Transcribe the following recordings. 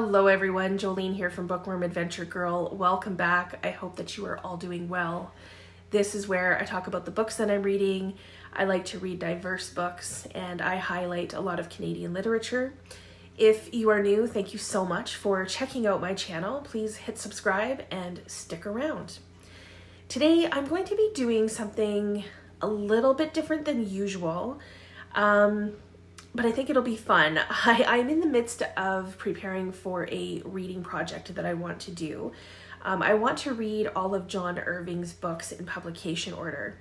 Hello everyone, Jolene here from Bookworm Adventure Girl. Welcome back. I hope that you are all doing well. This is where I talk about the books that I'm reading. I like to read diverse books and I highlight a lot of Canadian literature. If you are new, thank you so much for checking out my channel. Please hit subscribe and stick around. Today I'm going to be doing something a little bit different than usual. But I think it'll be fun. I'm in the midst of preparing for a reading project that I want to do. I want to read all of John Irving's books in publication order,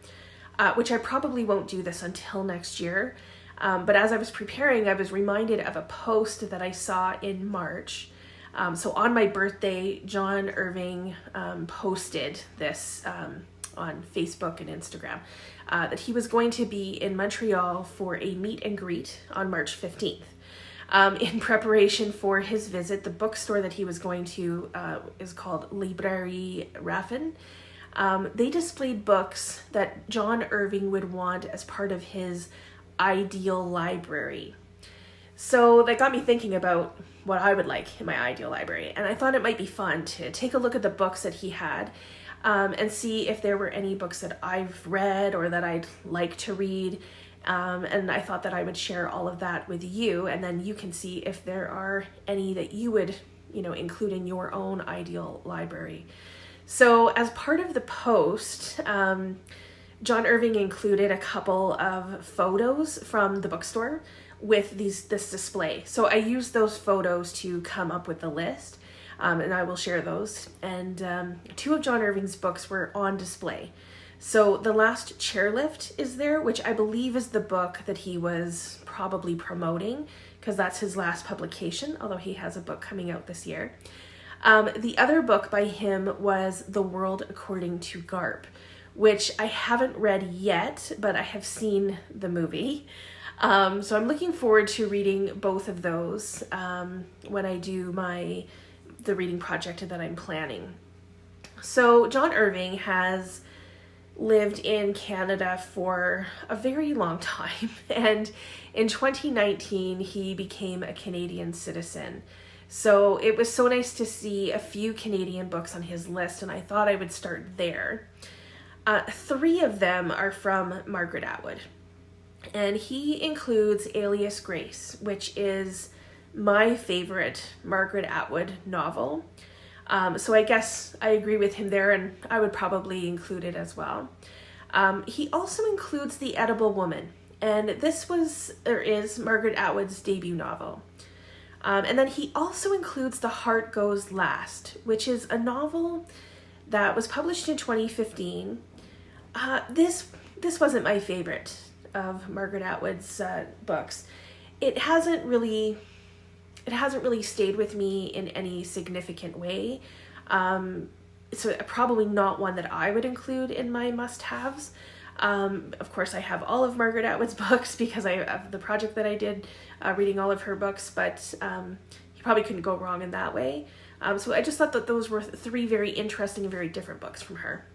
which I probably won't do this until next year. But as I was preparing, I was reminded of a post that I saw in March. So on my birthday, John Irving posted this on Facebook and Instagram, that he was going to be in Montreal for a meet and greet on March 15th. In preparation for his visit, the bookstore that he was going to is called Librairie Raffin. They displayed books that John Irving would want as part of his ideal library. So that got me thinking about what I would like in my ideal library, and I thought it might be fun to take a look at the books that he had and see if there were any books that I've read or that I'd like to read. And I thought that I would share all of that with you, and then you can see if there are any that you would, include in your own ideal library. So as part of the post, John Irving included a couple of photos from the bookstore with this display. So I used those photos to come up with the list. And I will share those. And two of John Irving's books were on display. So The Last Chairlift is there, which I believe is the book that he was probably promoting, because that's his last publication, although he has a book coming out this year. The other book by him was The World According to Garp, which I haven't read yet, but I have seen the movie. So I'm looking forward to reading both of those when I do the reading project that I'm planning. So John Irving has lived in Canada for a very long time, and in 2019 he became a Canadian citizen. So it was so nice to see a few Canadian books on his list, and I thought I would start there. Three of them are from Margaret Atwood, and he includes Alias Grace, which is my favorite Margaret Atwood novel. So I guess I agree with him there, and I would probably include it as well. He also includes The Edible Woman, and this is Margaret Atwood's debut novel. And then he also includes The Heart Goes Last, which is a novel that was published in 2015. This wasn't my favorite of Margaret Atwood's books. It hasn't really stayed with me in any significant way. So probably not one that I would include in my must-haves. Of course, I have all of Margaret Atwood's books because I have the project that I did reading all of her books, but you probably couldn't go wrong in that way. So I just thought that those were three very interesting and very different books from her.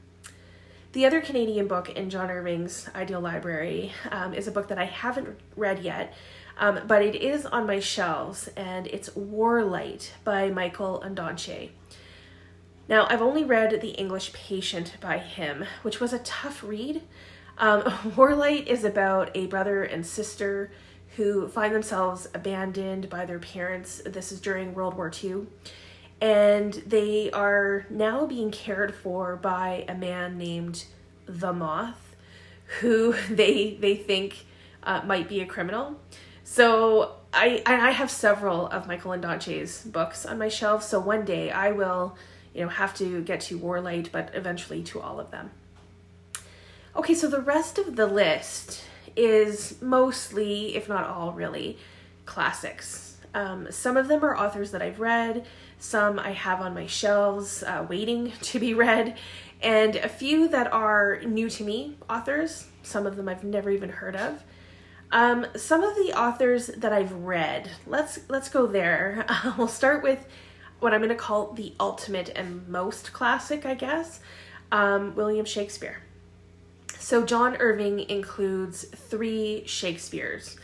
The other Canadian book in John Irving's ideal library is a book that I haven't read yet, but it is on my shelves, and it's Warlight by Michael Ondaatje. Now, I've only read The English Patient by him, which was a tough read. Warlight is about a brother and sister who find themselves abandoned by their parents. This is during World War II. And they are now being cared for by a man named the Moth, who they think might be a criminal. So I have several of Michael Ondaatje's books on my shelf, so one day I will have to get to Warlight, but eventually to all of them. Okay, so the rest of the list is mostly, if not all really, classics. Some of them are authors that I've read, some I have on my shelves waiting to be read, and a few that are new to me authors. Some of them I've never even heard of. Some of the authors that I've read, let's go there. We'll start with what I'm going to call the ultimate and most classic, I guess, William Shakespeare. So John Irving includes 3 Shakespeares.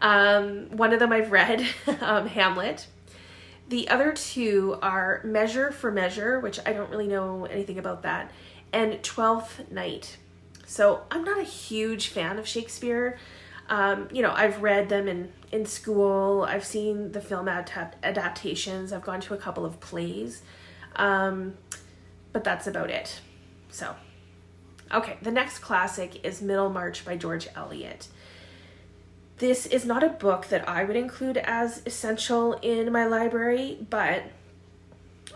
One of them I've read, Hamlet. The other two are Measure for Measure, which I don't really know anything about that, and Twelfth Night. So I'm not a huge fan of Shakespeare. I've read them in school. I've seen the film adaptations. I've gone to a couple of plays. But that's about it. So, okay, the next classic is Middlemarch by George Eliot. This is not a book that I would include as essential in my library, but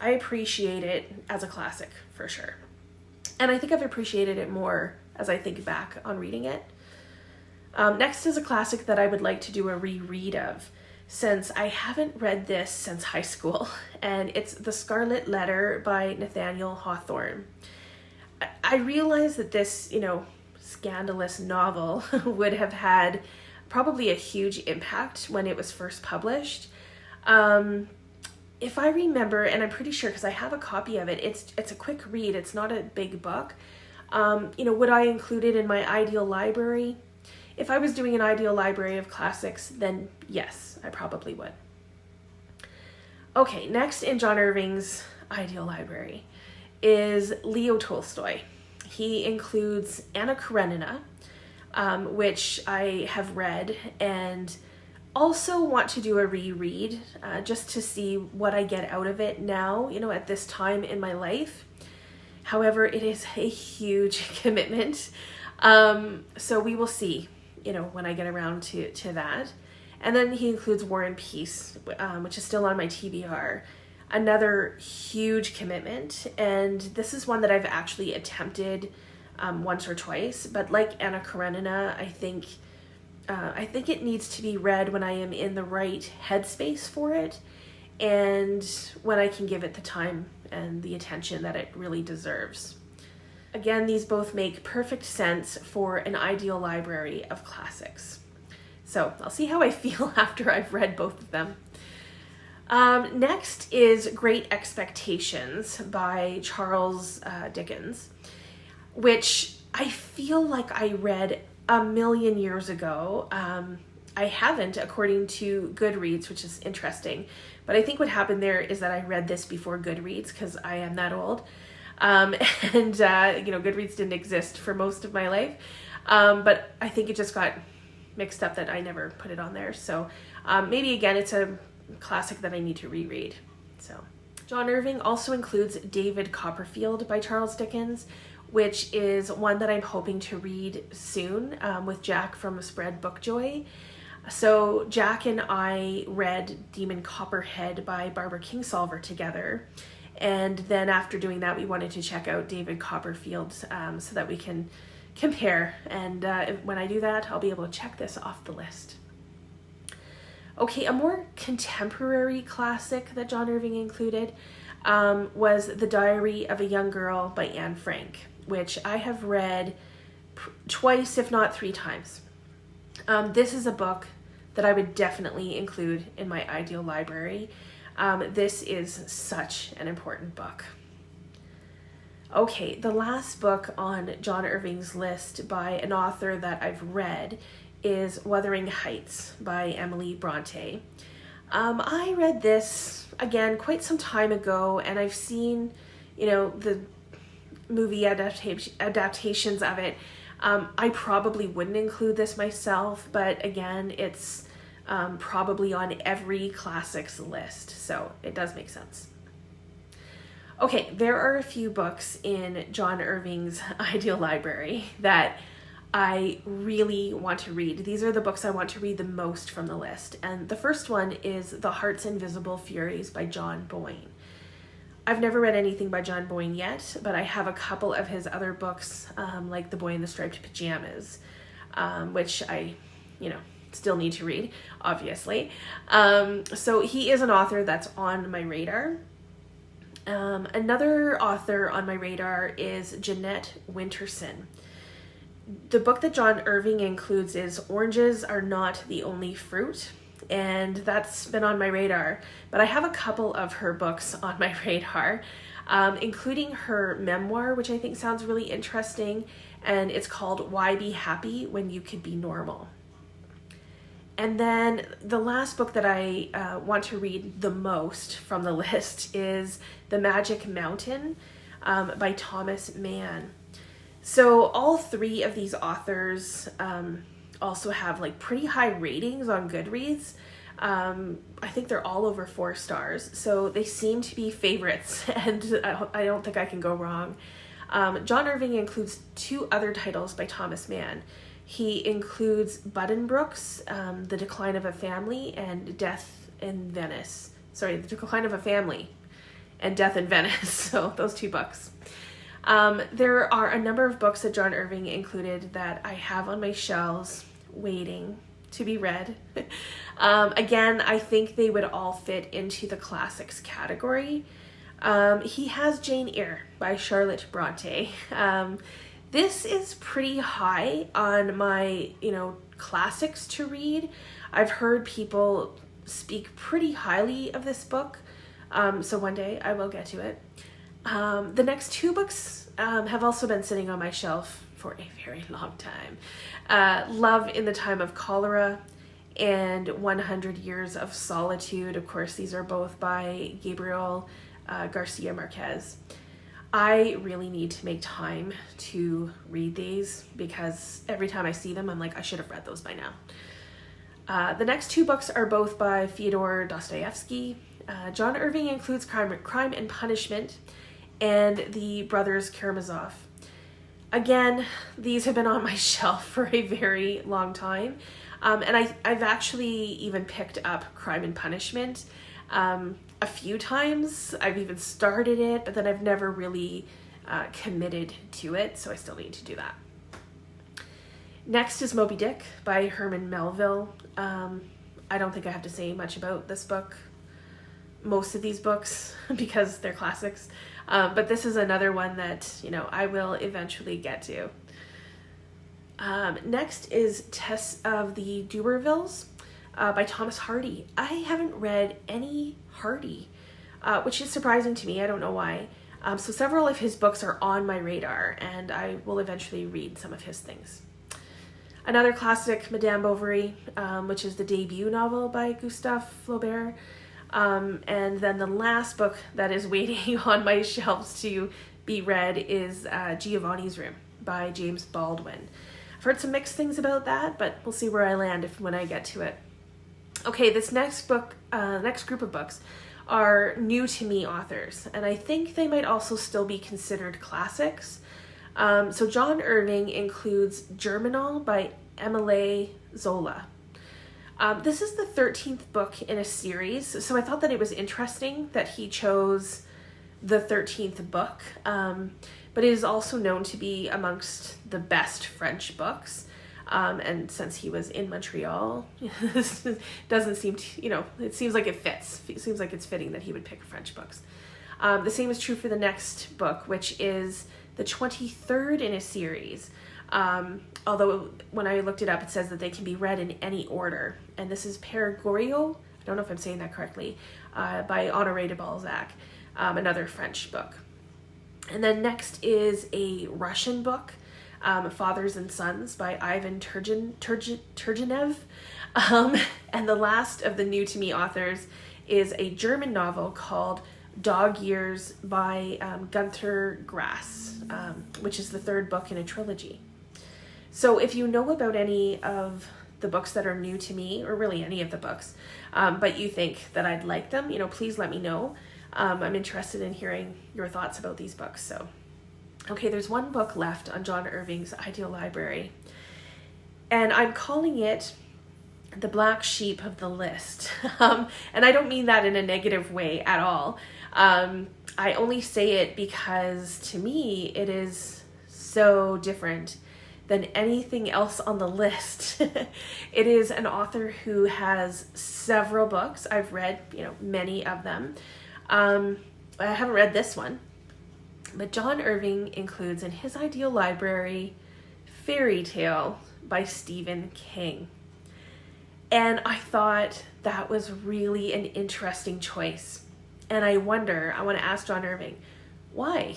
I appreciate it as a classic for sure. And I think I've appreciated it more as I think back on reading it. Next is a classic that I would like to do a reread of, since I haven't read this since high school, and it's The Scarlet Letter by Nathaniel Hawthorne. I realize that this, scandalous novel would have had probably a huge impact when it was first published. If I remember, and I'm pretty sure because I have a copy of it, it's a quick read, it's not a big book. Would I include it in my ideal library? If I was doing an ideal library of classics, then yes, I probably would. Okay, next in John Irving's ideal library is Leo Tolstoy. He includes Anna Karenina, which I have read and also want to do a reread just to see what I get out of it now, at this time in my life. However, it is a huge commitment. So we will see, when I get around to that. And then he includes War and Peace, which is still on my TBR. Another huge commitment. And this is one that I've actually attempted once or twice. But like Anna Karenina, I think it needs to be read when I am in the right headspace for it, and when I can give it the time and the attention that it really deserves. Again, these both make perfect sense for an ideal library of classics. So I'll see how I feel after I've read both of them. Next is Great Expectations by Charles Dickens, which I feel like I read a million years ago. I haven't, according to Goodreads, which is interesting. But I think what happened there is that I read this before Goodreads because I am that old. Goodreads didn't exist for most of my life. But I think it just got mixed up that I never put it on there. So maybe again, it's a classic that I need to reread. So John Irving also includes David Copperfield by Charles Dickens, which is one that I'm hoping to read soon with Jack from Spread Bookjoy. So Jack and I read Demon Copperhead by Barbara Kingsolver together. And then after doing that, we wanted to check out David Copperfield so that we can compare. And when I do that, I'll be able to check this off the list. Okay, a more contemporary classic that John Irving included was The Diary of a Young Girl by Anne Frank, which I have read twice, if not 3 times. This is a book that I would definitely include in my ideal library. This is such an important book. Okay, the last book on John Irving's list by an author that I've read is Wuthering Heights by Emily Bronte. I read this, again, quite some time ago, and I've seen, the movie adaptations of it. I probably wouldn't include this myself, but again, it's probably on every classics list, so it does make sense. Okay, there are a few books in John Irving's ideal library that I really want to read. These are the books I want to read the most from the list, and the first one is The Heart's Invisible Furies by John Boyne. I've never read anything by John Boyne yet, but I have a couple of his other books, like The Boy in the Striped Pajamas, which I, still need to read, obviously. So he is an author that's on my radar. Another author on my radar is Jeanette Winterson. The book that John Irving includes is Oranges Are Not the Only Fruit, and that's been on my radar. But I have a couple of her books on my radar, including her memoir, which I think sounds really interesting, and it's called Why Be Happy When You Could Be Normal. And then the last book that I want to read the most from the list is The Magic Mountain by Thomas Mann. So all three of these authors also have like pretty high ratings on Goodreads. I think they're all over 4 stars. So they seem to be favorites, and I don't think I can go wrong. John Irving includes 2 other titles by Thomas Mann. He includes Buddenbrooks, The Decline of a Family, and Death in Venice. Sorry, The Decline of a Family and Death in Venice. So those 2 books. There are a number of books that John Irving included that I have on my shelves waiting to be read. Again, I think they would all fit into the classics category. He has Jane Eyre by Charlotte Bronte. This is pretty high on my, classics to read. I've heard people speak pretty highly of this book, so one day I will get to it. The next 2 books have also been sitting on my shelf for a very long time. Love in the Time of Cholera and 100 Years of Solitude. Of course, these are both by Gabriel Garcia Marquez. I really need to make time to read these because every time I see them, I'm like, I should have read those by now. The next 2 books are both by Fyodor Dostoevsky. John Irving includes Crime and Punishment and the Brothers Karamazov. Again, these have been on my shelf for a very long time. And I've actually even picked up Crime and Punishment a few times. I've even started it, but then I've never really committed to it, so I still need to do that. Next is Moby Dick by Herman Melville. I don't think I have to say much about this book, most of these books, because they're classics. But this is another one that, I will eventually get to. Next is Tess of the D'Urbervilles by Thomas Hardy. I haven't read any Hardy, which is surprising to me. I don't know why. So several of his books are on my radar, and I will eventually read some of his things. Another classic, Madame Bovary, which is the debut novel by Gustave Flaubert. And then the last book that is waiting on my shelves to be read is Giovanni's Room by James Baldwin. I've heard some mixed things about that, but we'll see where I land when I get to it. Okay, this next group of books are new to me authors, and I think they might also still be considered classics. So John Irving includes Germinal by Émile Zola. This is the 13th book in a series, so I thought that it was interesting that he chose the 13th book, but it is also known to be amongst the best French books, and since he was in Montreal, this doesn't seem to, it seems like it fits. It seems like it's fitting that he would pick French books. The same is true for the next book, which is the 23rd in a series. Although when I looked it up, it says that they can be read in any order. And this is Père Goriot, I don't know if I'm saying that correctly, by Honoré de Balzac, another French book. And then next is a Russian book, Fathers and Sons by Ivan Turgenev. And the last of the new to me authors is a German novel called Dog Years by Gunther Grass, which is the 3rd book in a trilogy. So if you know about any of the books that are new to me, or really any of the books, but you think that I'd like them, please let me know. I'm interested in hearing your thoughts about these books. So, okay, there's one book left on John Irving's Ideal Library, and I'm calling it the black sheep of the list. And I don't mean that in a negative way at all. I only say it because to me, it is so different than anything else on the list. It is an author who has several books. I've read, many of them. I haven't read this one, but John Irving includes in his Ideal Library Fairy Tale by Stephen King. And I thought that was really an interesting choice. And I want to ask John Irving, why?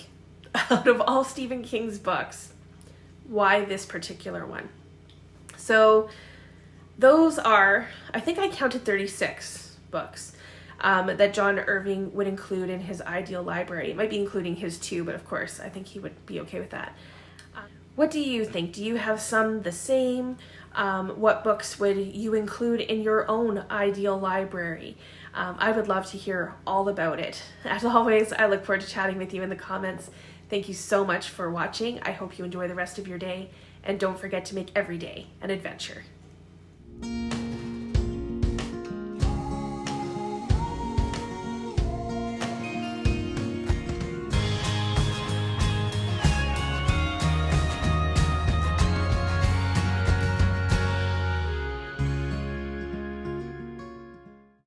Out of all Stephen King's books, why this particular one? So those are, I think I counted 36 books that John Irving would include in his ideal library. It might be including his too, but of course, I think he would be okay with that. What do you think? Do you have some the same? What books would you include in your own ideal library? I would love to hear all about it. As always, I look forward to chatting with you in the comments. Thank you so much for watching. I hope you enjoy the rest of your day, and don't forget to make every day an adventure.